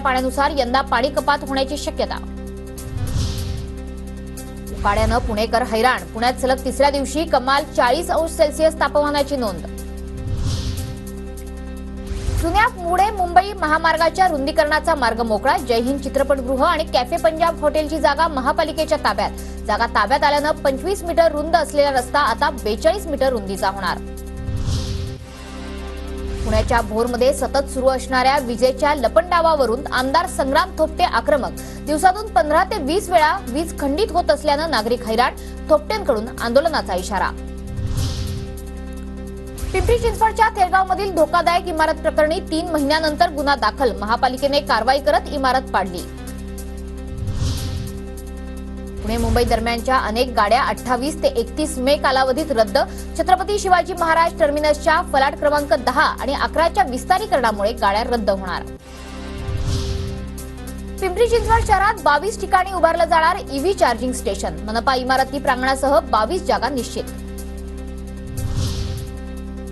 पाण्यानुसार यंदा पाणी कपात होण्याची शक्यता। उकाड्यानं पुणेकर हैराण। पुण्यात सलग तिसऱ्या दिवशी कमाल 40 अंश सेल्सिअस तापमानाची नोंद। जुन्या पुणे मुंबई महामार्गाच्या रुंदीकरणाचा मार्ग मोकळा। जय हिंद चित्रपटगृह आणि कॅफे पंजाब हॉटेलची जागा महापालिकेच्या ताब्यात। जागा ताब्यात आल्यानं 25 मीटर रुंद असलेला रस्ता आता 42 मीटर रुंदीचा होणार। पुण्याच्या भोरमध्ये सतत सुरू असणाऱ्या विजेच्या लपंडावावरून आमदार संग्राम थोपटे आक्रमक। दिवसातून 15 ते 20 वेळा वीज खंडित होत असल्यानं नागरिक हैराण। थोपटेंकडून आंदोलनाचा इशारा। पिंपरी चिंचवडच्या थेरगावमधील धोकादायक इमारत प्रकरणी 3 महिन्यानंतर गुन्हा दाखल। महापालिकेने कारवाई करत इमारत पाडली। पुणे मुंबई दरम्यानच्या अनेक गाड्या 28 ते 31 मे कालावधीत रद्द। छत्रपती शिवाजी महाराज टर्मिनसच्या फलाट क्रमांक 10 आणि 11च्या विस्तारीकरणामुळे गाड्या रद्द होणार। पिंपरी चिंचवड शहरात 22 ठिकाणी उभारलं जाणार ईव्ही चार्जिंग स्टेशन। मनपा इमारती प्रांगणासह 22 जागा निश्चित।